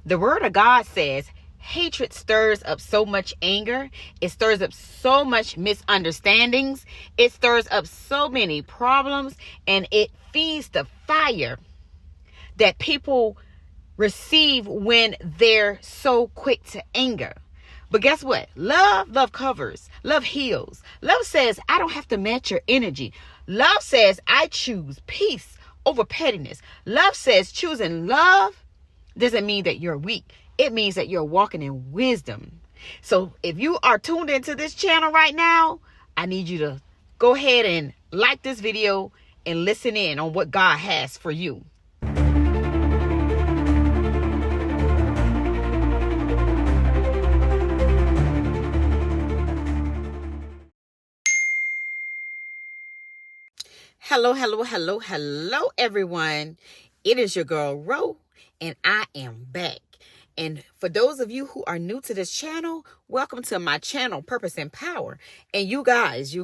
The word of God says hatred stirs up so much anger. It stirs up so much misunderstandings. It stirs up so many problems, and it feeds the fire that people receive when they're so quick to anger. But guess what? Love covers. Love heals. Love says, I don't have to match your energy. Love says, I choose peace over pettiness. Love says, choosing love doesn't mean that you're weak. It means that you're walking in wisdom. So if you are tuned into this channel right now, I need you to go ahead and like this video and listen in on what God has for you. Hello, everyone. It is your girl, Ro, and I am back. And for those of you who are new to this channel, welcome to my channel, Purpose and Power. And you guys,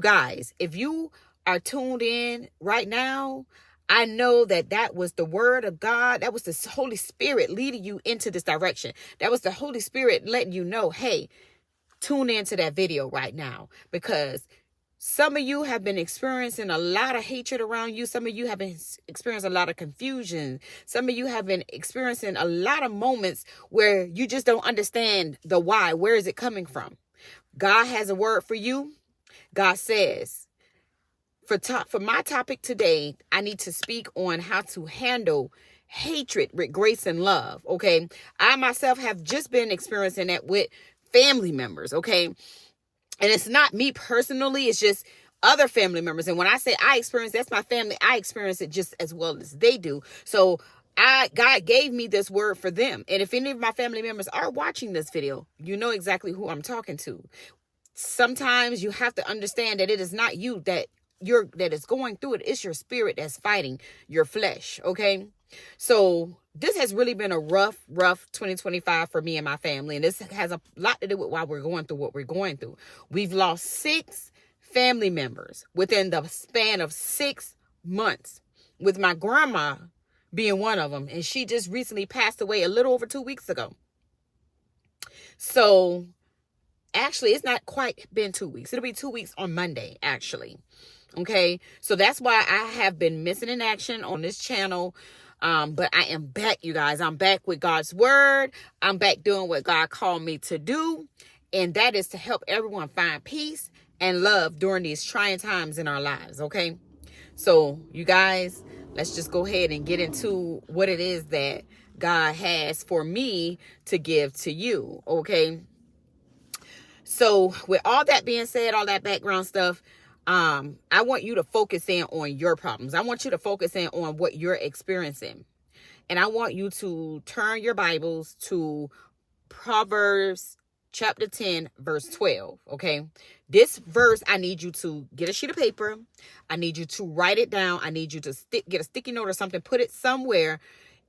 if you are tuned in right now, I know that was the word of God. That was the Holy Spirit leading you into this direction. That was the Holy Spirit letting you know, hey, tune into that video right now, because some of you have been experiencing a lot of hatred around you. Some of you have been experiencing a lot of confusion. Some of you have been experiencing a lot of moments where you just don't understand the why. Where is it coming from? God has a word for you. God says, for my topic today, I need to speak on how to handle hatred with grace and love. Okay. I myself have just been experiencing that with family members. Okay. And it's not me personally, it's just other family members. And when I say I experience, that's my family. I experience it just as well as they do. So God gave me this word for them. And if any of my family members are watching this video, you know exactly who I'm talking to. Sometimes you have to understand that it is not you that is going through it. It's your spirit that's fighting your flesh. Okay. So this has really been a rough 2025 for me and my family. And this has a lot to do with why we're going through what we're going through. We've lost 6 family members within the span of 6 months, with my grandma being one of them. And she just recently passed away a little over 2 weeks ago. So actually, it's not quite been 2 weeks. It'll be 2 weeks on Monday, actually. Okay. So that's why I have been missing in action on this channel. But I am back, you guys. I'm back with God's word. I'm back doing what God called me to do. And that is to help everyone find peace and love during these trying times in our lives. Okay. So you guys, let's just go ahead and get into what it is that God has for me to give to you. Okay. So with all that being said, all that background stuff, I want you to focus in on your problems. I want you to focus in on what you're experiencing. And I want you to turn your Bibles to Proverbs chapter 10, verse 12. Okay. This verse, I need you to get a sheet of paper. I need you to write it down. I need you to get a sticky note or something, put it somewhere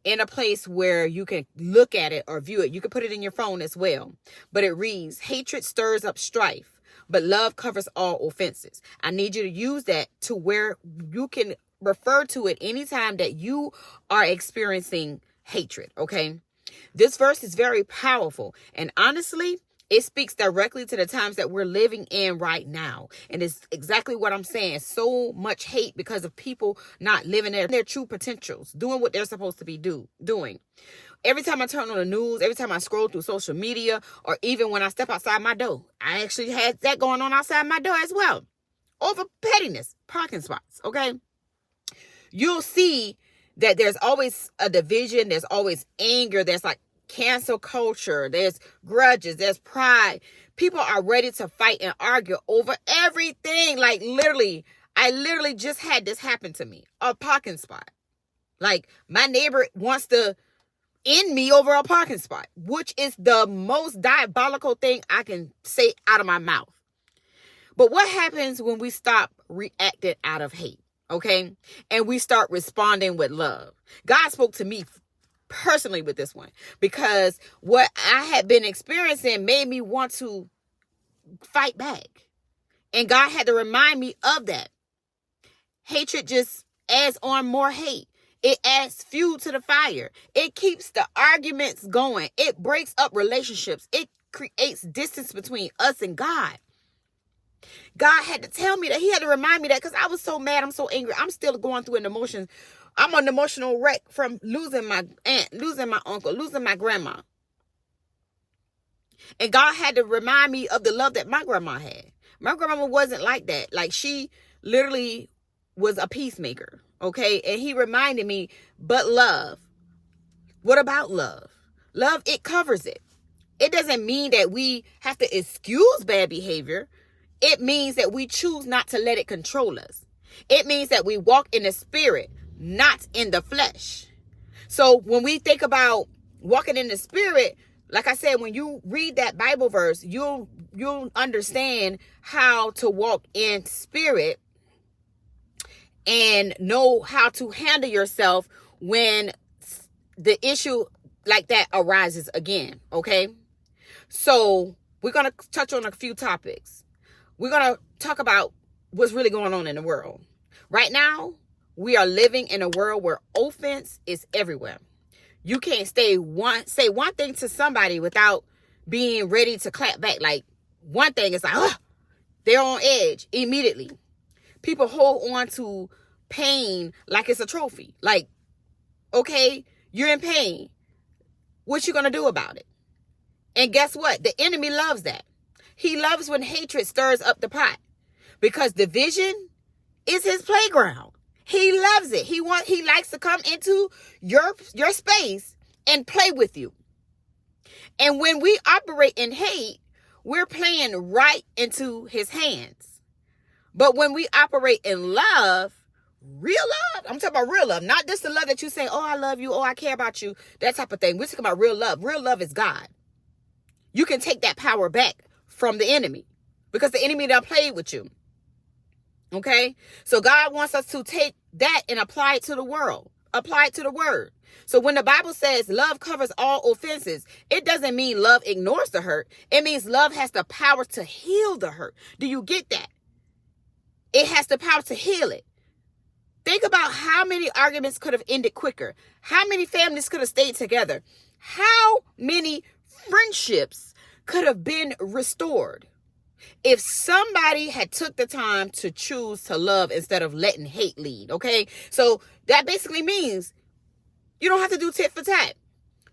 in a place where you can look at it or view it. You can put it in your phone as well. But it reads, hatred stirs up strife, but love covers all offenses. I need you to use that to where you can refer to it anytime that you are experiencing hatred. Okay. This verse is very powerful. And honestly, it speaks directly to the times that we're living in right now. And it's exactly what I'm saying. So much hate because of people not living their true potentials, doing what they're supposed to be doing. Every time I turn on the news, every time I scroll through social media, or even when I step outside my door, I actually had that going on outside my door as well. Over pettiness, parking spots, okay? You'll see that there's always a division. There's always anger. There's like cancel culture. There's grudges. There's pride. People are ready to fight and argue over everything. Like I literally just had this happen to me. A parking spot. Like my neighbor wants to end me over a parking spot, which is the most diabolical thing I can say out of my mouth. But what happens when we stop reacting out of hate? Okay. And we start responding with love. God spoke to me personally with this one, because what I had been experiencing made me want to fight back. And God had to remind me of that. Hatred just adds on more hate. It adds fuel to the fire. It keeps the arguments going. It breaks up relationships. It creates distance between us and God. God had to tell me that. He had to remind me that, because I was so mad. I'm so angry. I'm still going through an emotion. I'm an emotional wreck from losing my aunt, losing my uncle, losing my grandma. And God had to remind me of the love that my grandma had. My grandma wasn't like that. Like, she literally was a peacemaker. Okay. And he reminded me, but love. What about love? Love, it covers it. It doesn't mean that we have to excuse bad behavior. It means that we choose not to let it control us. It means that we walk in the spirit, not in the flesh. So when we think about walking in the spirit, like I said, when you read that Bible verse, you'll understand how to walk in spirit and know how to handle yourself when the issue like that arises again. Okay. So we're going to touch on a few topics. We're going to talk about what's really going on in the world. Right now, we are living in a world where offense is everywhere. You can't say one thing to somebody without being ready to clap back. Like, one thing is like, they're on edge immediately. People hold on to pain like it's a trophy. Like, okay, you're in pain. What you going to do about it? And guess what? The enemy loves that. He loves when hatred stirs up the pot, because division is his playground. He loves it. He likes to come into your space and play with you. And when we operate in hate, we're playing right into his hands. But when we operate in love, real love, I'm talking about real love, not just the love that you say, oh, I love you, oh, I care about you, that type of thing. We're talking about real love. Real love is God. You can take that power back from the enemy, because the enemy done played with you. Okay? So God wants us to take that and apply it to the world. Apply it to the word. So when the Bible says love covers all offenses, it doesn't mean love ignores the hurt. It means love has the power to heal the hurt. Do you get that? It has the power to heal it. Think about how many arguments could have ended quicker. How many families could have stayed together? How many friendships could have been restored if somebody had took the time to choose to love instead of letting hate lead. Okay. So that basically means you don't have to do tit for tat.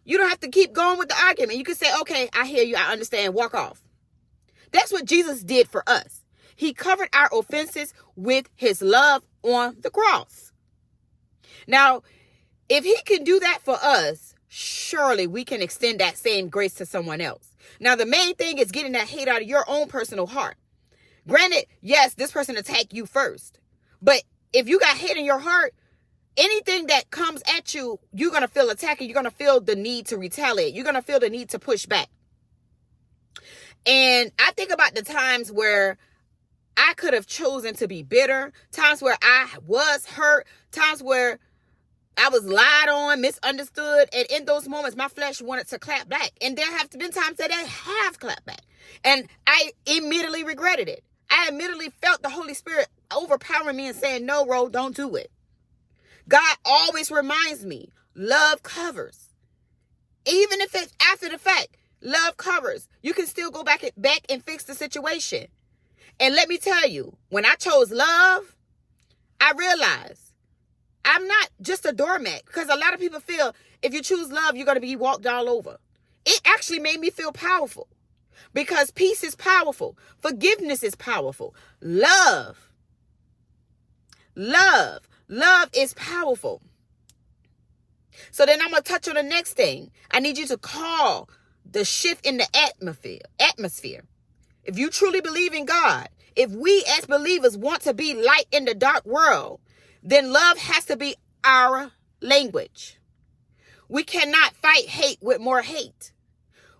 You don't have to keep going with the argument. You can say, okay, I hear you. I understand. Walk off. That's what Jesus did for us. He covered our offenses with his love on the cross. Now, if he can do that for us, surely we can extend that same grace to someone else. Now, the main thing is getting that hate out of your own personal heart. Granted, yes, this person attacked you first. But if you got hate in your heart, anything that comes at you, you're going to feel attacked. You're going to feel the need to retaliate. You're going to feel the need to push back. And I think about the times where I could have chosen to be bitter, times where I was hurt, times where I was lied on, misunderstood. And in those moments, my flesh wanted to clap back. And there have been times that I have clapped back. And I immediately regretted it. I immediately felt the Holy Spirit overpowering me and saying, no, Ro, don't do it. God always reminds me, love covers. Even if it's after the fact, love covers. You can still go back and fix the situation. And let me tell you, when I chose love, I realized I'm not just a doormat, because a lot of people feel if you choose love, you're going to be walked all over. It actually made me feel powerful, because peace is powerful. Forgiveness is powerful. Love is powerful. So then I'm going to touch on the next thing. I need you to call the shift in the atmosphere. If you truly believe in God, if we as believers want to be light in the dark world, then love has to be our language. We cannot fight hate with more hate.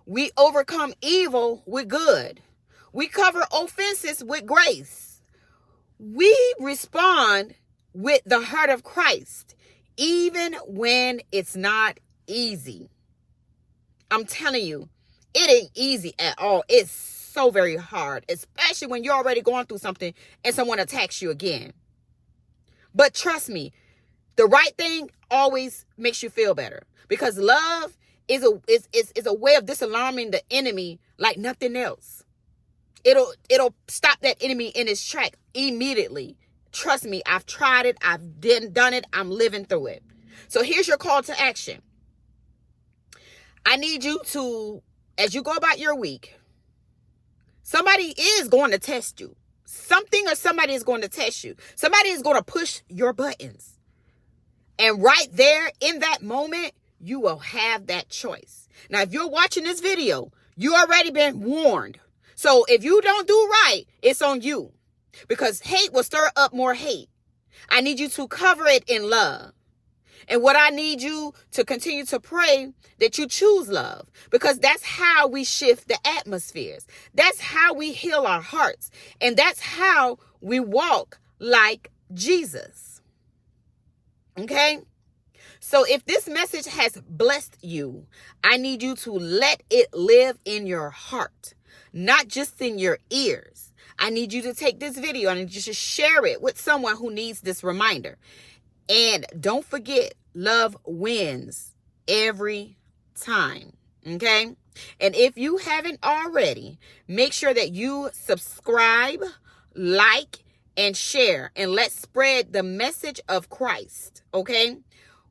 We overcome evil with good. We cover offenses with grace. We respond with the heart of Christ, even when it's not easy. I'm telling you, it ain't easy at all. It's so very hard, especially when you're already going through something and someone attacks you again. But trust me, The right thing always makes you feel better, because love is a way of disarming the enemy like nothing else. It'll stop that enemy in his track immediately. Trust me, I've tried it. I've done it. I'm living through it. So here's your call to action. I need you to, as you go about your week, somebody is going to test you. Something or somebody is going to test you. Somebody is going to push your buttons. And right there in that moment, you will have that choice. Now, if you're watching this video, you already been warned. So if you don't do right, it's on you, because hate will stir up more hate. I need you to cover it in love. And what I need you to continue to pray that you choose love, because that's how we shift the atmospheres. That's how we heal our hearts. And that's how we walk like Jesus. Okay? So if this message has blessed you, I need you to let it live in your heart, not just in your ears. I need you to take this video and just share it with someone who needs this reminder. And don't forget, love wins every time. Okay? And if you haven't already, make sure that you subscribe, like, and share. And let's spread the message of Christ. Okay?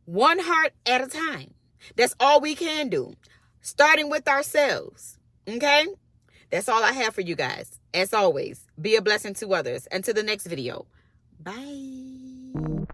One heart at a time. That's all we can do. Starting with ourselves. Okay? That's all I have for you guys. As always, be a blessing to others. Until the next video. Bye.